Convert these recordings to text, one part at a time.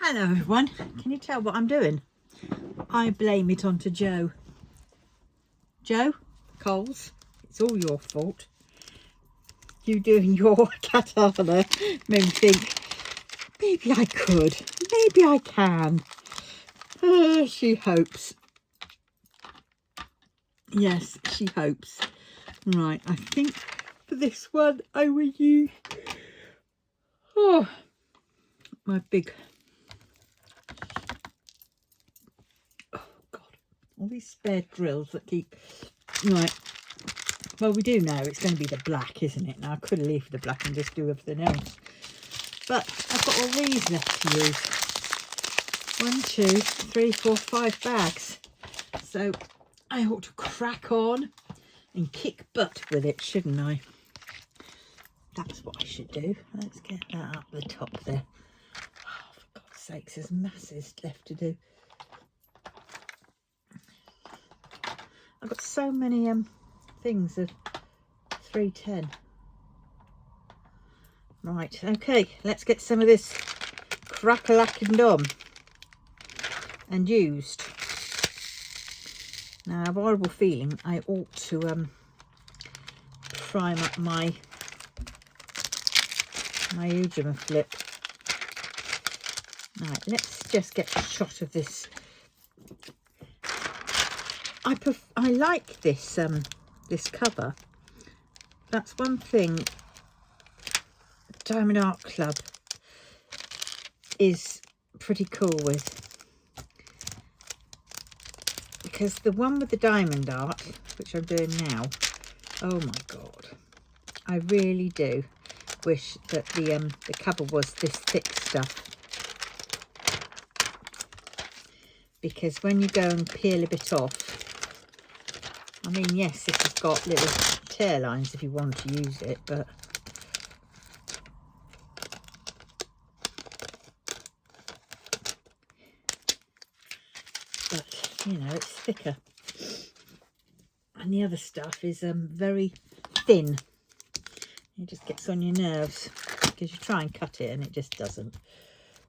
Hello everyone, can you tell what I'm doing? I blame it onto Joe. Joe, Coles, it's all your fault. You doing your Catana made me think, maybe I could, maybe I can. She hopes. Yes, she hopes. Right, I think for this one I will use my big, all these spare drills that keep, right, well we do know it's going to be the black, isn't it? Now I could leave the black and just do everything else, but I've got all these left to use. 1, 2, 3, 4, 5 bags, so I ought to crack on and kick butt with it, shouldn't I? That's what I should do. Let's get that up the top there. Oh, for God's sakes, there's masses left to do. I've got so many things of 310. Right, okay, let's get some of this crack-a-lack-and-done and used. Now, I have a horrible feeling I ought to prime up my Ujima flip. Right, let's just get a shot of this. I like this this cover. That's one thing Diamond Art Club is pretty cool with, because the one with the diamond art, which I'm doing now, oh my god, I really do wish that the cover was this thick stuff, because when you go and peel a bit off, I mean, yes, this has got little tear lines if you want to use it, but you know, it's thicker, and the other stuff is very thin. It just gets on your nerves because you try and cut it and it just doesn't.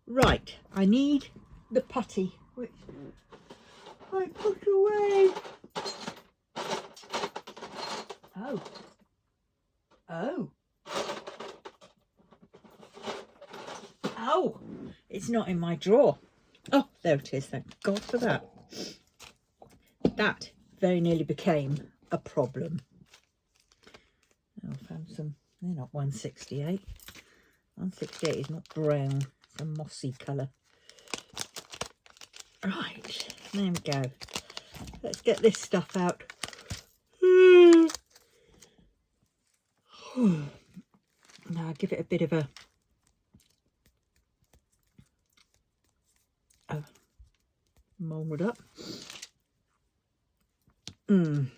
Right, I need the putty, which I put away. Oh, it's not in my drawer. Oh, there it is, thank God for that. That very nearly became a problem. Oh, I found some, they're not 168. 168 is not brown, it's a mossy colour. Right, there we go. Let's get this stuff out. Now I'll give it a bit of a mould up. Right.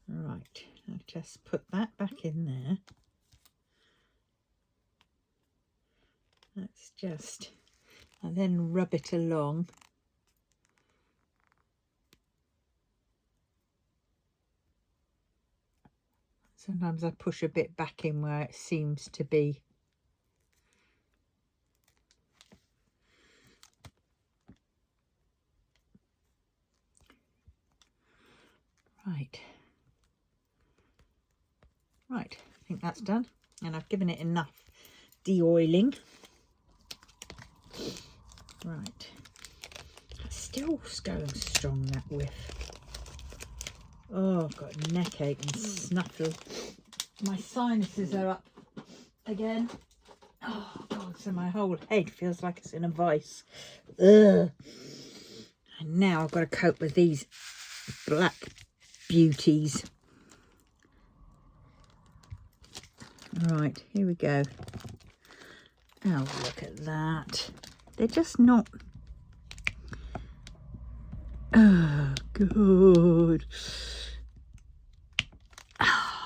Right, I'll just put that back in there. Let's just, and then rub it along. Sometimes I push a bit back in where it seems to be. Right. Right, I think that's done. And I've given it enough de-oiling. Right. It's still going strong, that whiff. Oh, I've got a neck ache and snuffle. My sinuses are up again. Oh God, so my whole head feels like it's in a vice. Ugh. And now I've got to cope with these black beauties. Right, here we go. Oh, look at that. They're just not... Oh, good. Oh.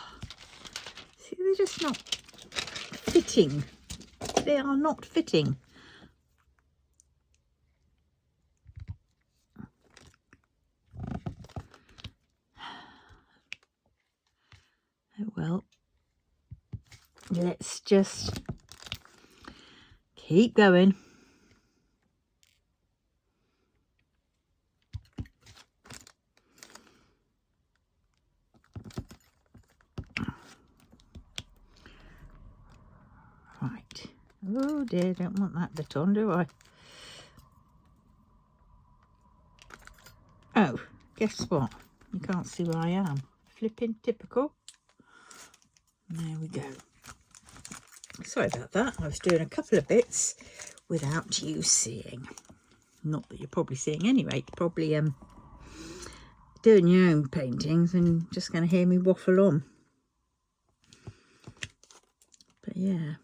See, they're just not fitting. they are not fitting. Oh well, let's just keep going. Right. Oh dear, don't want that bit on, do I? Oh, guess what? You can't see where I am. Flipping typical. There we go. Sorry about that. I was doing a couple of bits without you seeing. Not that you're probably seeing anyway. You're probably doing your own paintings and just going to hear me waffle on. But yeah.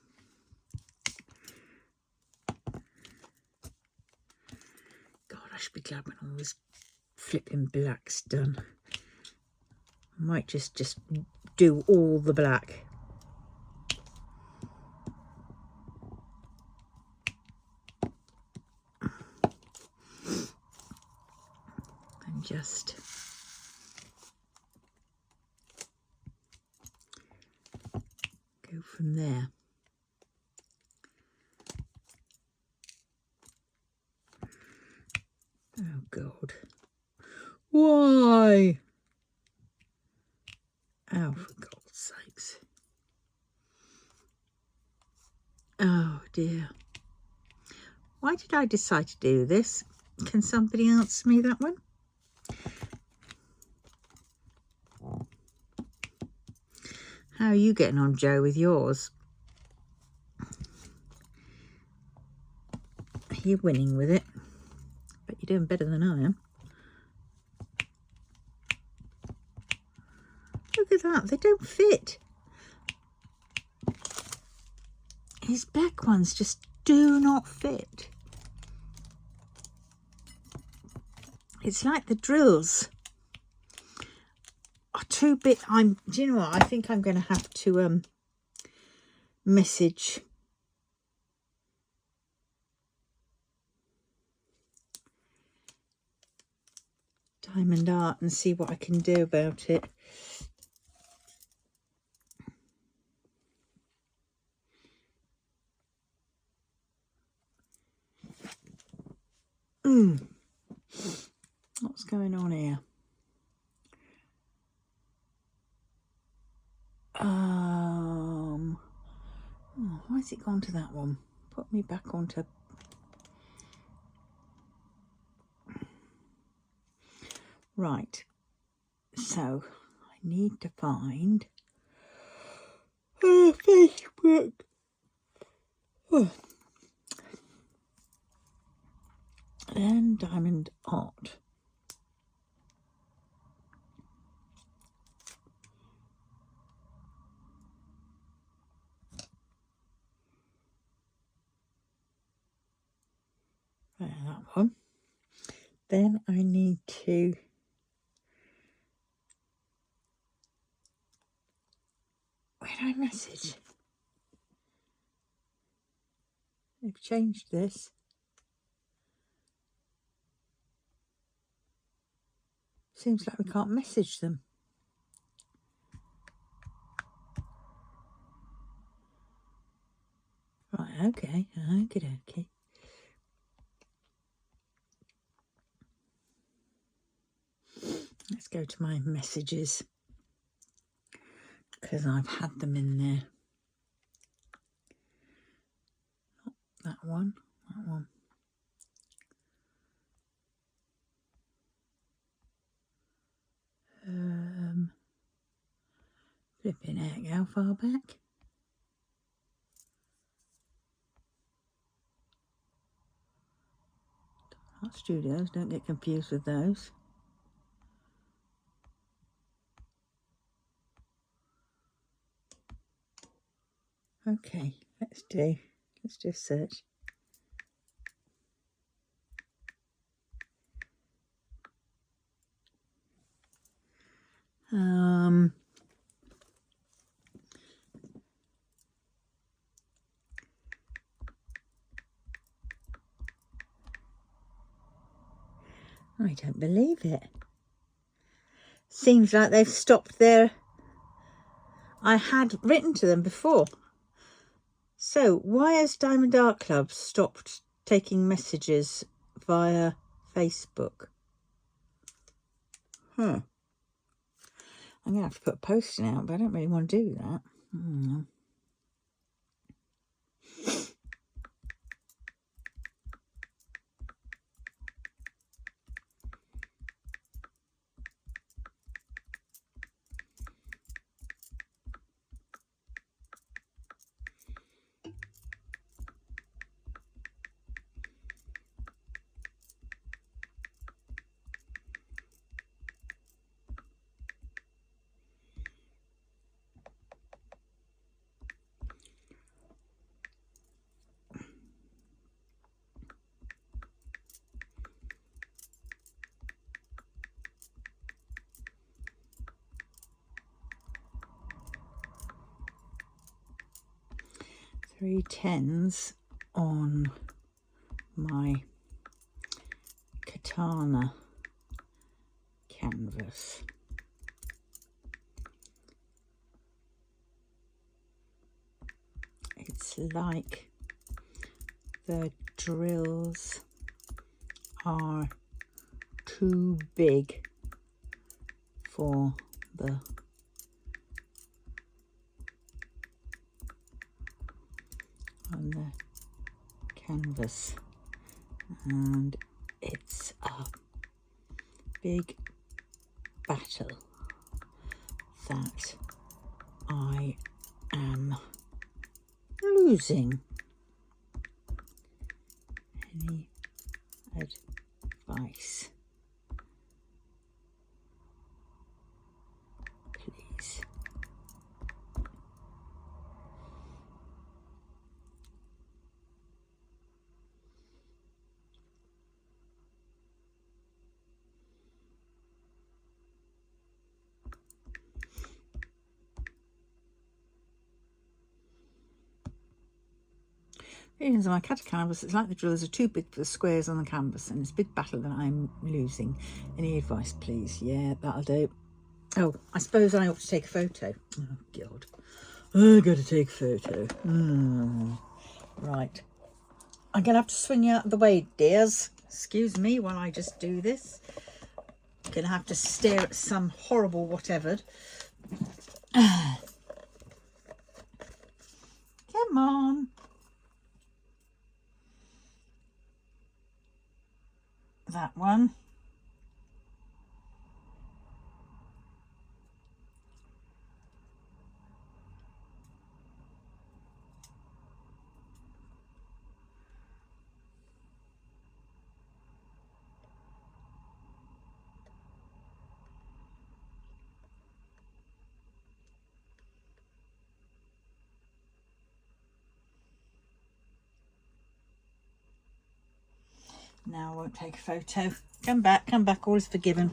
God, I should be glad when all this flipping black's done. I might just do all the black. And just go from there. Oh God. Why? Oh, for God's sakes. Oh dear. Why did I decide to do this? Can somebody answer me that one? How are you getting on, Joe, with yours? You're winning with it, but you're doing better than I am. Look at that, they don't fit. His back ones just do not fit. It's like the drills are too big. Do you know what? I think I'm going to have to message Diamond Art and see what I can do about it. What's going on here? Why's it gone to that one? Put me back onto... Right. So, I need to find... Facebook. Then Diamond Art. There, that one. Then I need to where do I message? They've changed this. Seems like we can't message them. Right, okay, okay. Let's go to my messages because I've had them in there. Not that one, that one. Flipping heck, how far back? Art Studios, don't get confused with those. Okay, let's just search. I don't believe it. Seems like they've stopped there. I had written to them before. So why has Diamond Art Club stopped taking messages via Facebook? I'm going to have to put a posting out, but I don't really want to do that. 3 10s on my Catana canvas. It's like the drills are too big for the on the canvas, and it's a big battle that I am losing. Any advice, please? Feelings of my Catana canvas, it's like the drills are too big for the squares on the canvas, and it's a big battle that I'm losing. Any advice, please? Yeah, that'll do. Oh, I suppose I ought to take a photo. Oh, God. I got to take a photo. Right. I'm going to have to swing you out of the way, dears. Excuse me while I just do this. I'm going to have to stare at some horrible whatever. Come on. That one. Now I won't take a photo. Come back, all is forgiven.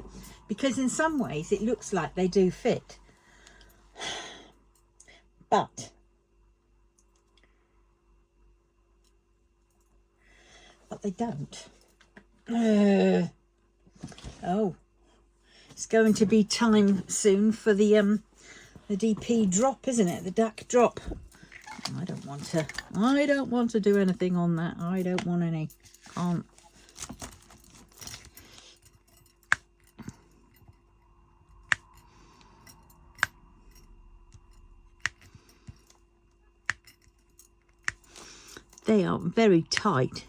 Because in some ways it looks like they do fit. But they don't. Oh, it's going to be time soon for the DP drop, isn't it? The DAC drop. I don't want to do anything on that. I don't want any. Can't. They are very tight.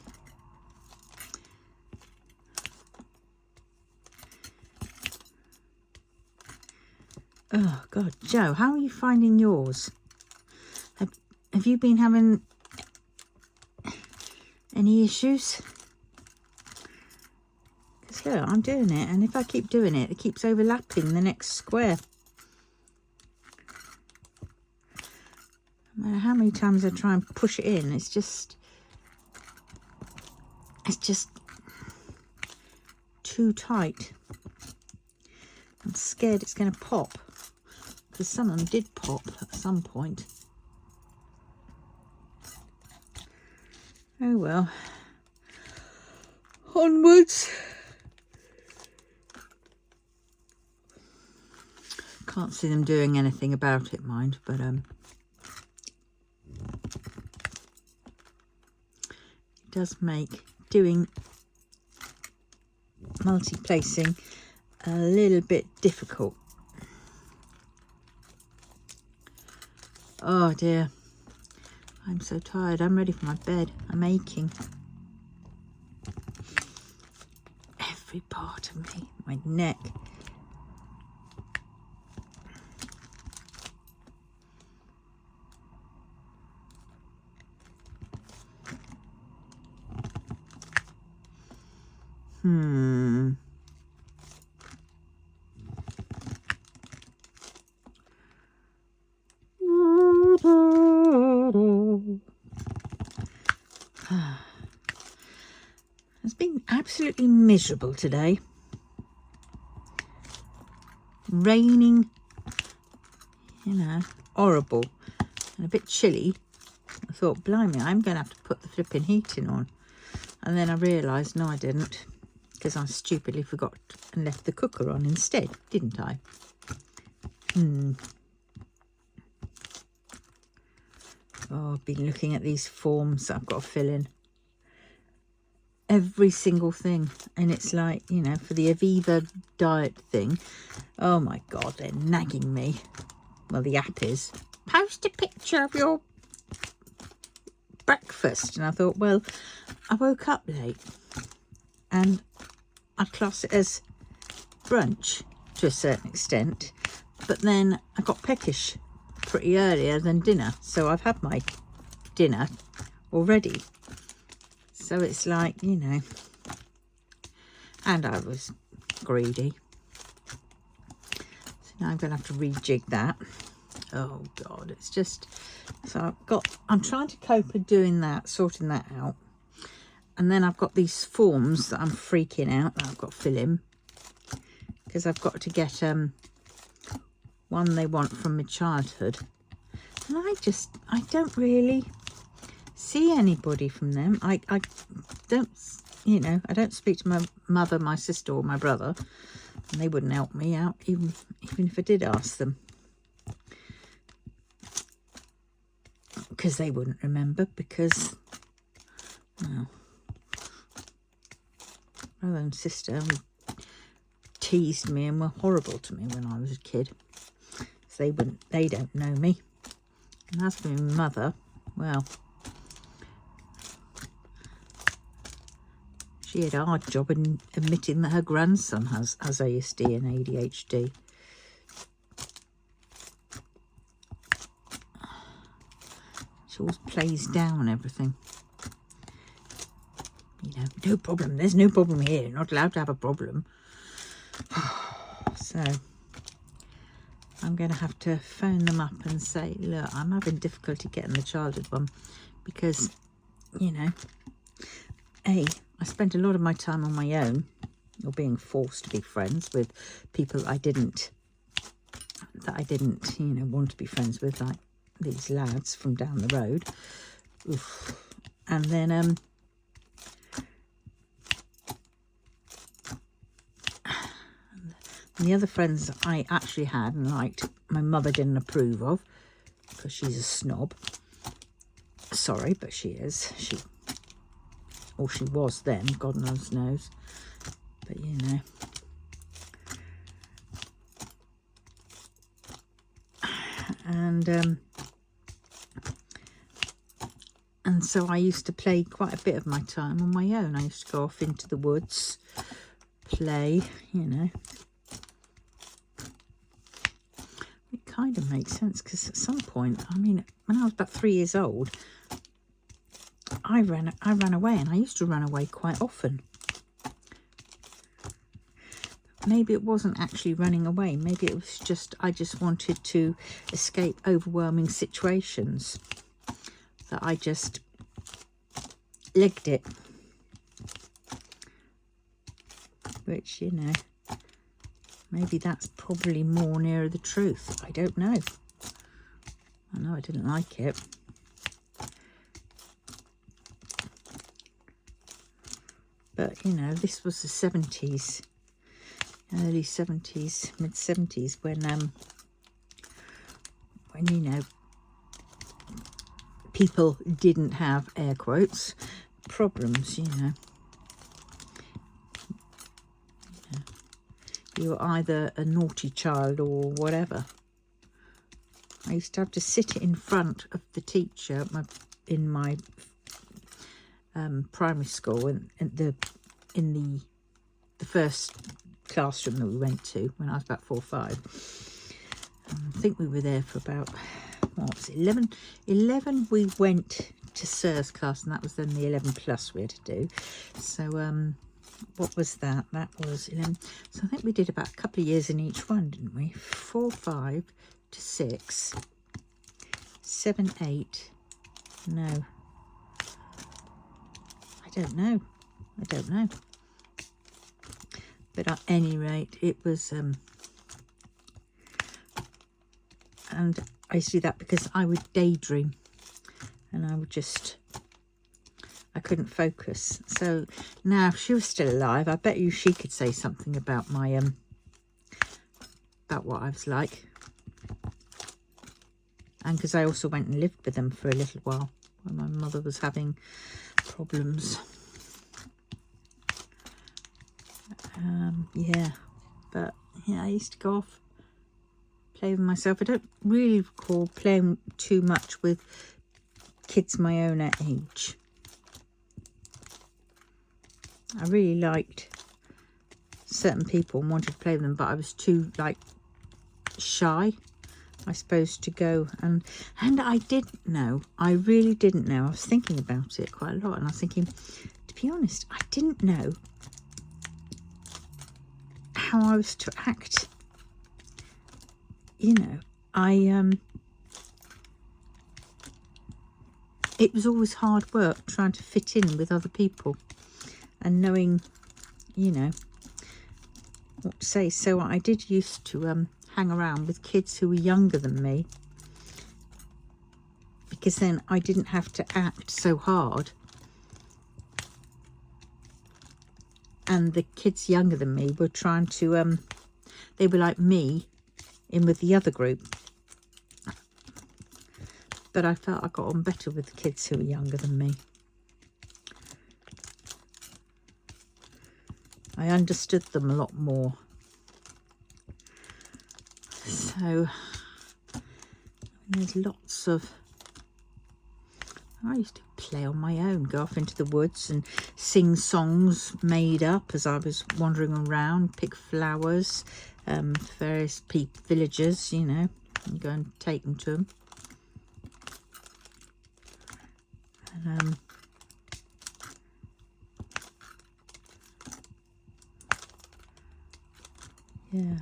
Oh God, Joe, how are you finding yours? Have you been having any issues? Because look, I'm doing it, and if I keep doing it, it keeps overlapping the next square. No matter how many times I try and push it in, it's just too tight. I'm scared it's going to pop, because some of them did pop at some point. Oh well. Onwards Can't see them doing anything about it, mind, but it does make doing multi-placing a little bit difficult. Oh dear, I'm so tired. I'm ready for my bed. I'm aching. Every part of me, my neck. It's been absolutely miserable today. Raining, you know, horrible, and a bit chilly. I thought, blimey, I'm going to have to put the flipping heating on. And then I realised, no, I didn't, because I stupidly forgot and left the cooker on instead, didn't I? Oh, I've been looking at these forms that I've got to fill in. Every single thing. And it's like, you know, for the Aviva diet thing, oh my God, they're nagging me. Well, the app is, post a picture of your breakfast. And I thought, well, I woke up late and I class it as brunch to a certain extent, but then I got peckish pretty earlier than dinner, so I've had my dinner already. So it's like, you know, and I was greedy, so now I'm gonna have to rejig that. Oh God, it's just, so I'm trying to cope with doing that, sorting that out. And then I've got these forms that I'm freaking out that I've got to fill in, because I've got to get one they want from my childhood. And I don't really see anybody from them. I don't, you know, I don't speak to my mother, my sister or my brother, and they wouldn't help me out even if I did ask them, because they wouldn't remember, because, well, brother and sister teased me and were horrible to me when I was a kid, so they don't know me. And as for my mother, well, she had a hard job in admitting that her grandson has ASD and ADHD. She always plays down everything. You know, no problem. There's no problem here. You're not allowed to have a problem. So I'm going to have to phone them up and say, look, I'm having difficulty getting the childhood one because, you know, I spent a lot of my time on my own, or being forced to be friends with people that I didn't, you know, want to be friends with, like these lads from down the road. Oof. And then and the other friends I actually had and liked, my mother didn't approve of, because she's a snob. Sorry, but she is. Or she was then, God knows. But, you know. And so I used to play quite a bit of my time on my own. I used to go off into the woods, play, you know. It kind of makes sense, because at some point, I mean, when I was about 3 years old, I ran away, and I used to run away quite often. Maybe it wasn't actually running away. Maybe it was just, I just wanted to escape overwhelming situations. That I just legged it. Which, you know, maybe that's probably more nearer the truth. I don't know. I know I didn't like it. But, you know, this was the 70s, early 70s, mid 70s, when and you know, people didn't have, air quotes, problems, you know. You were either a naughty child or whatever. I used to have to sit in front of the teacher in my primary school, in the first classroom that we went to when I was about 4 or 5. I think we were there for about, what was it, 11 we went to Sir's class, and that was then the 11 plus we had to do. So what was that? That was 11. So I think we did about a couple of years in each one, didn't we? 4, 5 to 6, 7, 8. No, I don't know. But at any rate, it was, and I used to do that because I would daydream, and I would just, I couldn't focus. So now, if she was still alive, I bet you she could say something about my, about what I was like. And because I also went and lived with them for a little while when my mother was having problems. Yeah, but yeah, I used to go off, play with myself. I don't really recall playing too much with kids my own age. I really liked certain people and wanted to play with them, but I was too, like, shy, I suppose, to go. And I didn't know. I really didn't know. I was thinking about it quite a lot, and I was thinking, to be honest, I didn't know how I was to act. You know, it was always hard work trying to fit in with other people and knowing, you know, what to say. So I did used to hang around with kids who were younger than me, because then I didn't have to act so hard. And the kids younger than me were trying to, they were like me in with the other group. But I felt I got on better with the kids who were younger than me. I understood them a lot more. So there's lots of, I used to play on my own, go off into the woods and sing songs made up as I was wandering around, pick flowers, various villagers, you know, and go and take them to them. And, yeah.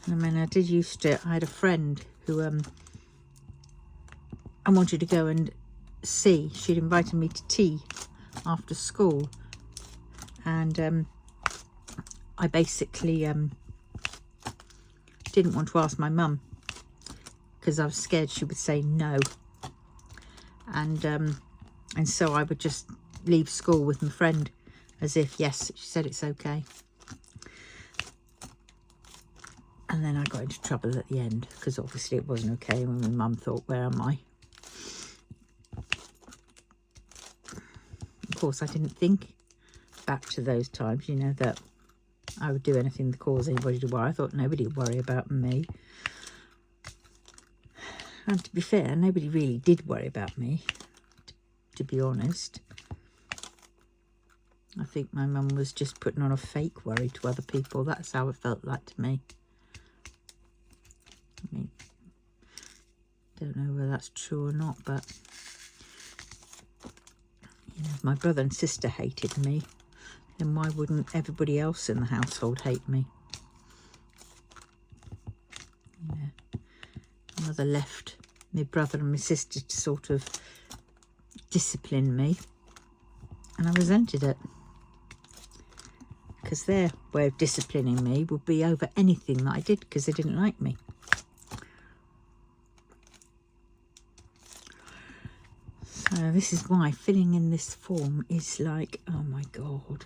And I mean, I had a friend who I wanted to go and see. She'd invited me to tea after school, and I basically didn't want to ask my mum because I was scared she would say no, and so I would just leave school with my friend as if, yes, she said it's okay. And then I got into trouble at the end because obviously it wasn't okay when my mum thought, where am I? Of course, I didn't think back to those times, you know, that I would do anything to cause anybody to worry. I thought nobody would worry about me. And to be fair, nobody really did worry about me, to be honest. I think my mum was just putting on a fake worry to other people. That's how it felt like to me. I mean, don't know whether that's true or not, but you know, if my brother and sister hated me, then why wouldn't everybody else in the household hate me? Yeah. My mother left my brother and my sister to sort of discipline me, and I resented it, because their way of disciplining me would be over anything that I did because they didn't like me. So this is why filling in this form is like, oh my God,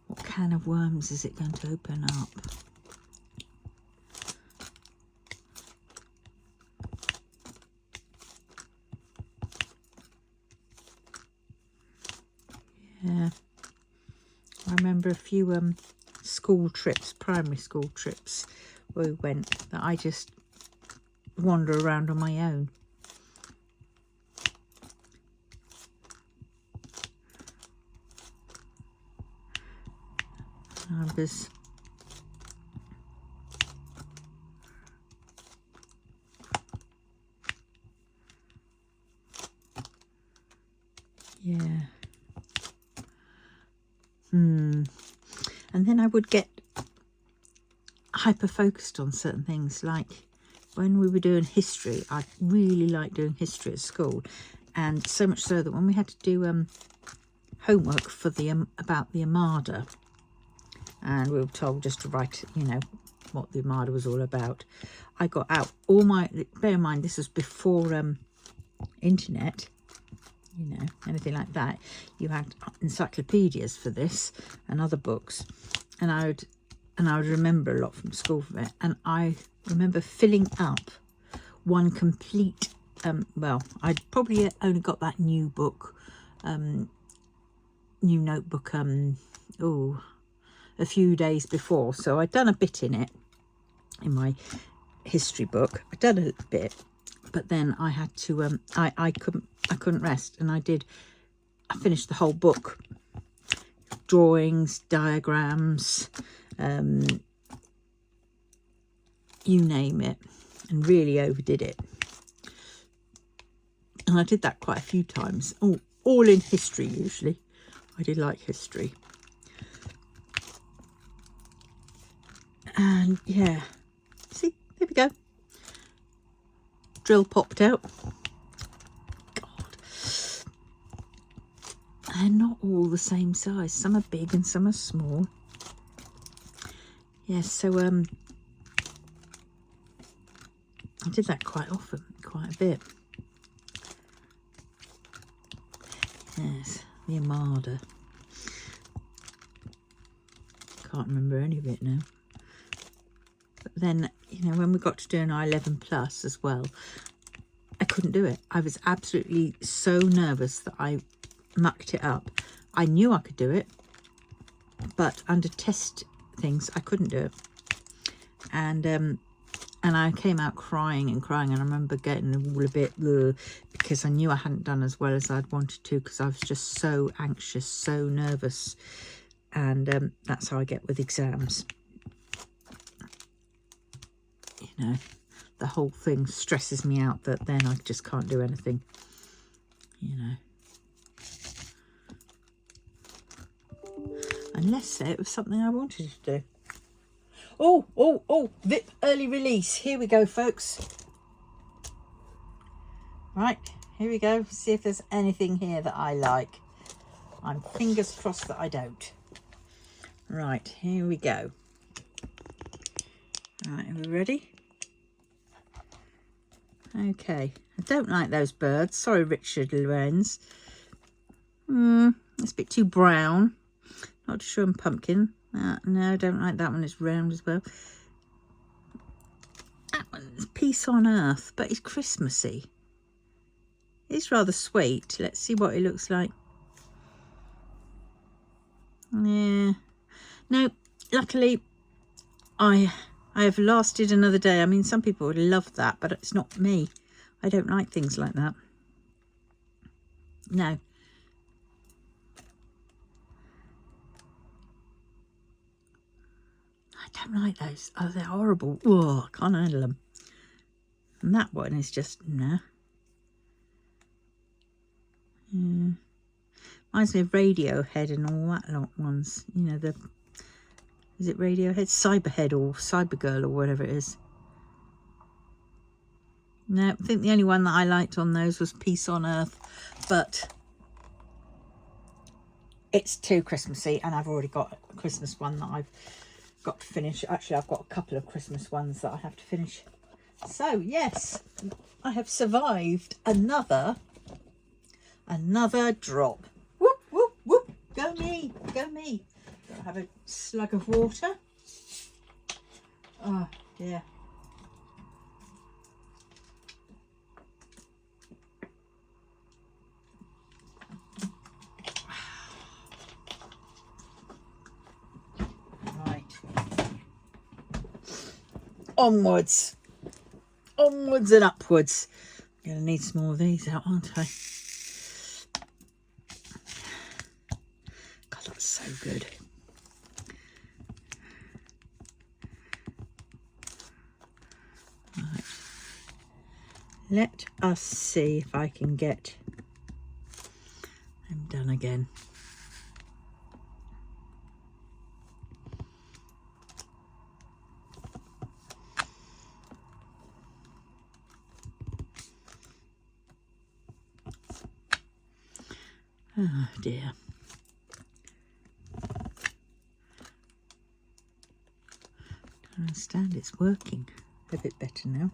what can of worms is it going to open up? Yeah, I remember a few school trips, primary school trips, where we went, that I just wander around on my own. I was yeah. And then I would get hyper focused on certain things, like when we were doing history. I really liked doing history at school, and so much so that when we had to do homework for the about the Armada, and we were told just to write, you know, what the Armada was all about, I got out all my, bear in mind this was before internet, you know, anything like that. You had encyclopedias for this and other books, and I would remember a lot from school from it. And I remember filling up one complete well, I'd probably only got that new book, new notebook, a few days before, so I'd done a bit in it, in my history book. I'd done a bit, but then I had to I couldn't rest, and I finished the whole book, drawings, diagrams, you name it, and really overdid it. And I did that quite a few times, all in history usually. I did like history. And yeah, see, there we go. Drill popped out. God. They're not all the same size. Some are big and some are small. Yes, so I did that quite often, quite a bit. Yes, the Armada. Can't remember any of it now. But then, you know, when we got to doing our 11 plus as well, I couldn't do it. I was absolutely so nervous that I mucked it up. I knew I could do it, but under test things, I couldn't do it. And I came out crying, and I remember getting all a bit because I knew I hadn't done as well as I'd wanted to, because I was just so anxious, so nervous. And that's how I get with exams. You know, the whole thing stresses me out, that then I just can't do anything, you know. Unless it was something I wanted to do. Oh, VIP early release. Here we go, folks. Right, here we go. See if there's anything here that I like. I'm fingers crossed that I don't. Right, here we go. Right, are we ready? Okay. I don't like those birds. Sorry, Richard Lorenz. It's a bit too brown. Not sure I'm pumpkin. No, don't like that one. It's round as well. That one's Peace on Earth, but it's Christmassy. It's rather sweet. Let's see what it looks like. Yeah. No, luckily I have lasted another day. I mean, some people would love that, but it's not me. I don't like things like that. No. I don't like those. Oh, they're horrible. Oh, I can't handle them. And that one is just, nah. Reminds me of Radiohead and all that lot ones. You know, is it Radiohead? Cyberhead or Cybergirl or whatever it is. No, I think the only one that I liked on those was Peace on Earth. But it's too Christmassy, and I've already got a Christmas one that I've got to finish. Actually, I've got a couple of Christmas ones that I have to finish. So, yes, I have survived another drop. Whoop, whoop, whoop. Go me, go me. Gotta have a slug of water. Oh, dear. onwards. Onwards and upwards. I'm going to need some more of these out, aren't I? God, that's so good. Right. Let us see if I can get them done again. Oh dear. I understand it's working a bit better now.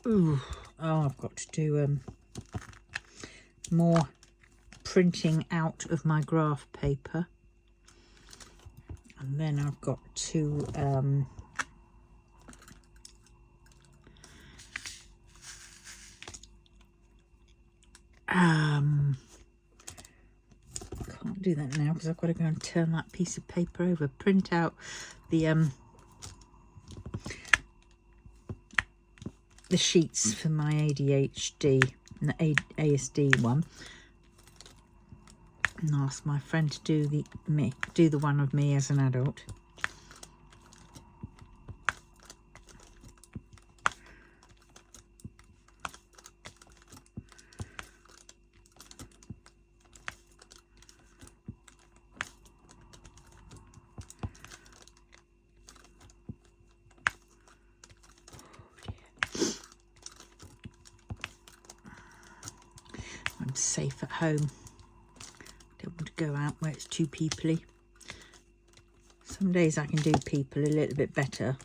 Ooh, oh, I've got to do more printing out of my graph paper, and then I've got to can't do that now because I've got to go and turn that piece of paper over, print out the sheets for my ADHD and the ASD one, and ask my friend to do the one of me as an adult. I'm safe at home. Don't want to go out where it's too peoply. Some days I can do people a little bit better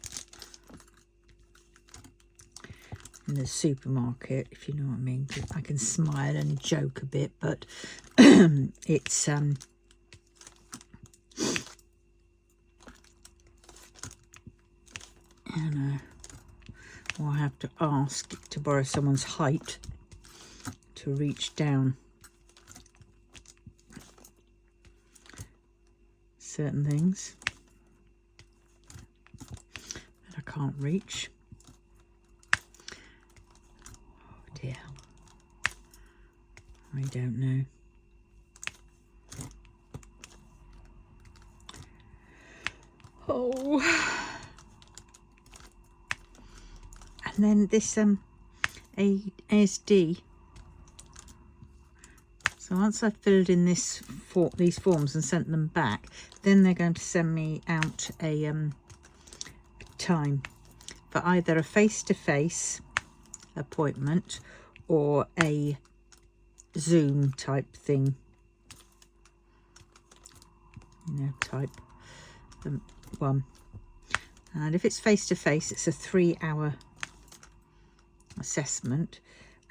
in the supermarket, if you know what I mean. I can smile and joke a bit, but it's you know, or I have to ask to borrow someone's height to reach down certain things that I can't reach. Oh dear, I don't know. Oh, and then this ASD. So once I've filled in these forms and sent them back, then they're going to send me out a time for either a face-to-face appointment or a Zoom type thing. You know, type one. And if it's face-to-face, it's a 3-hour assessment.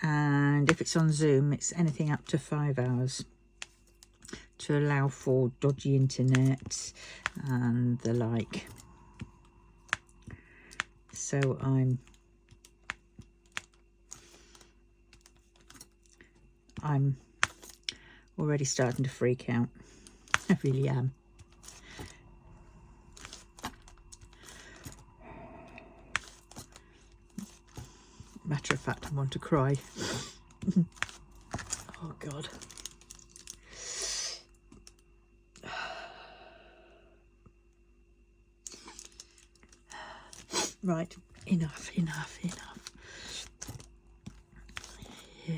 And if it's on Zoom, it's anything up to 5 hours to allow for dodgy internet and the like. So I'm already starting to freak out. I really am. Matter of fact, I want to cry. Oh God. Right, enough. Yeah.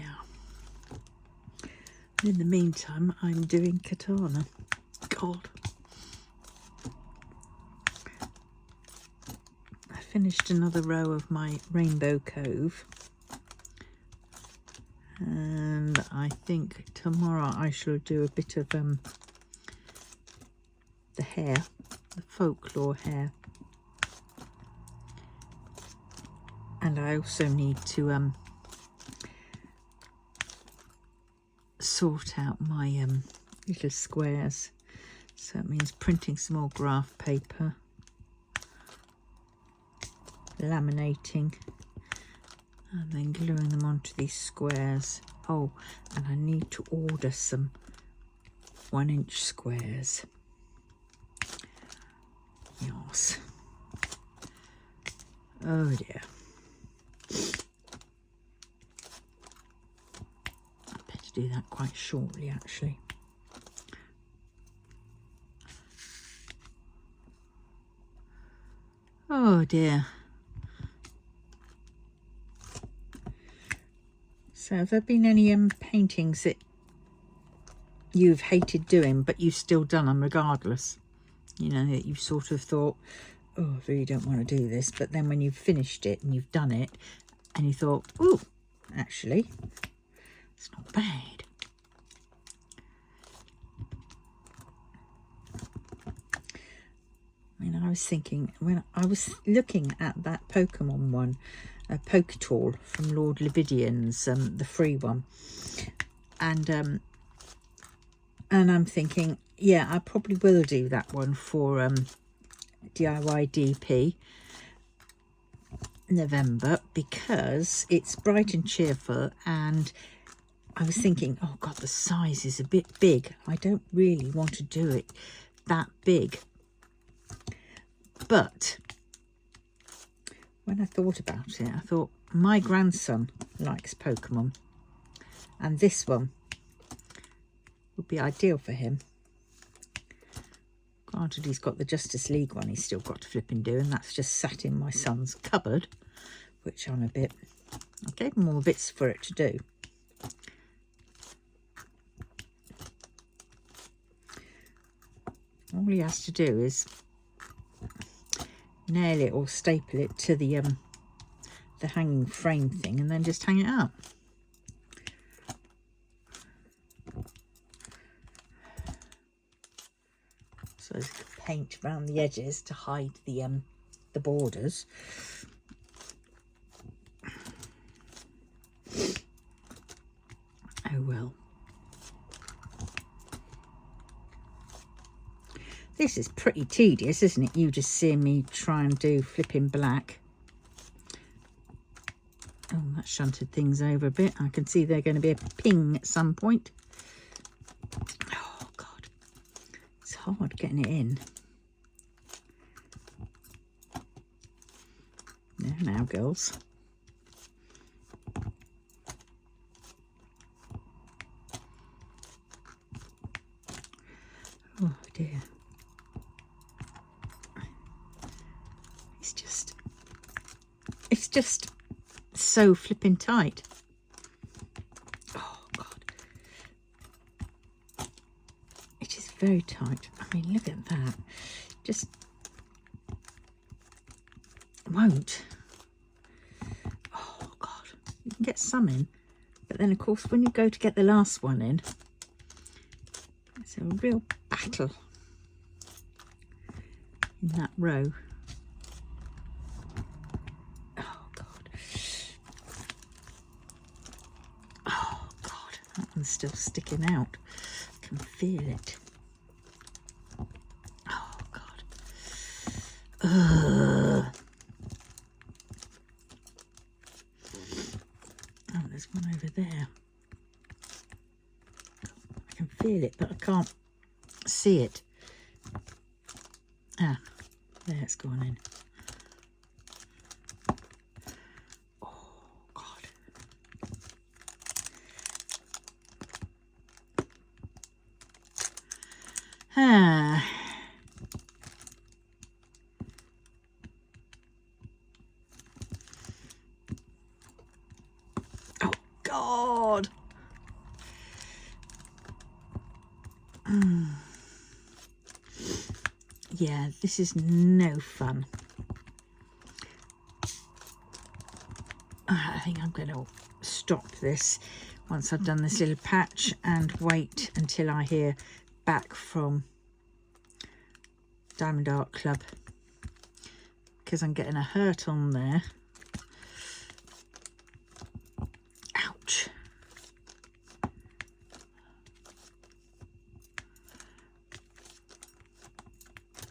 In the meantime, I'm doing Catana. God. I finished another row of my Rainbow Cove. And I think tomorrow I shall do a bit of the hair, the folklore hair. And I also need to sort out my little squares. So it means printing some more graph paper, laminating, and then gluing them onto these squares. Oh, and I need to order some 1-inch squares. Yes. Oh dear. I better do that quite shortly, actually. Oh dear. So have there been any paintings that you've hated doing but you've still done them regardless? You know, that you've sort of thought, oh, I really don't want to do this, but then when you've finished it and you've done it and you thought, oh, actually it's not bad. I mean, I was thinking, when I was looking at that Pokemon one, Poketall from Lord Levidian's, the free one, and I'm thinking, yeah, I probably will do that one for DIY DP November, because it's bright and cheerful, and I was thinking, oh God, the size is a bit big. I don't really want to do it that big. But when I thought about it, I thought my grandson likes Pokemon, and this one would be ideal for him. Granted, he's got the Justice League one he's still got to flip and do, and that's just sat in my son's cupboard, which I'm a bit... I gave him all the bits for it to do. All he has to do is nail it or staple it to the hanging frame thing, and then just hang it up. So there's paint around the edges to hide the borders. Oh well. This is pretty tedious, isn't it? You just seeing me try and do flipping black. Oh, that shunted things over a bit. I can see they're going to be a ping at some point. Oh God, it's hard getting it in. There now, girls. Oh dear. It's just so flipping tight. Oh God. It is very tight. I mean, look at that. Just won't. Oh God. You can get some in, but then of course when you go to get the last one in, it's a real battle in that row. That one's still sticking out. I can feel it. Oh God. Oh, there's one over there. I can feel it, but I can't see it. Ah, there it's gone in. Ah. Oh God. Yeah, this is no fun. I think I'm going to stop this once I've done this little patch and wait until I hear back from Diamond Art Club, because I'm getting a hurt on there. Ouch.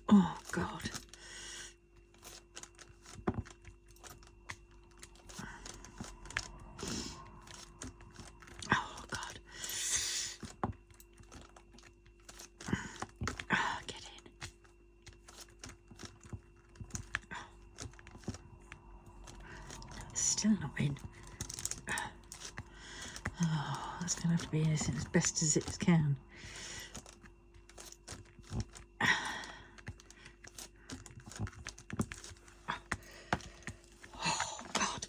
Oh God. Oh God. in. Oh, that's going to have to be innocent as best as it can. Oh, God.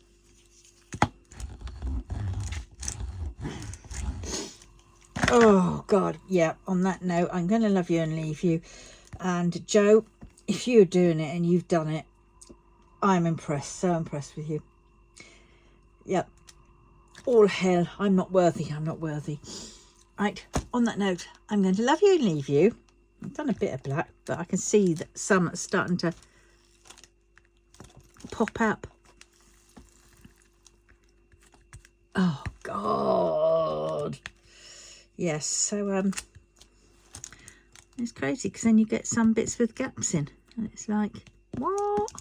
Oh, God. Yeah, on that note, I'm going to love you and leave you. And, Joe, if you're doing it and you've done it, I'm impressed. So impressed with you. Yep. All hell, I'm not worthy, I'm not worthy. Right, on that note, I'm going to love you and leave you. I've done a bit of black, but I can see that some are starting to pop up. Oh, God. Yes, so, it's crazy, because then you get some bits with gaps in. And it's like, what?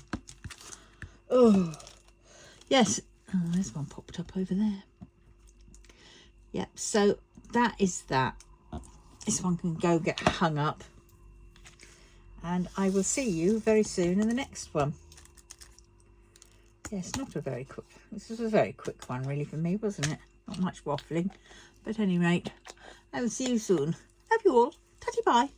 Oh, yes. Oh, there's one popped up over there. Yep, so that is that. This one can go get hung up. And I will see you very soon in the next one. Yes, not a very quick. This was a very quick one really for me, wasn't it? Not much waffling. But at any rate, I will see you soon. Love you all. Tatty bye.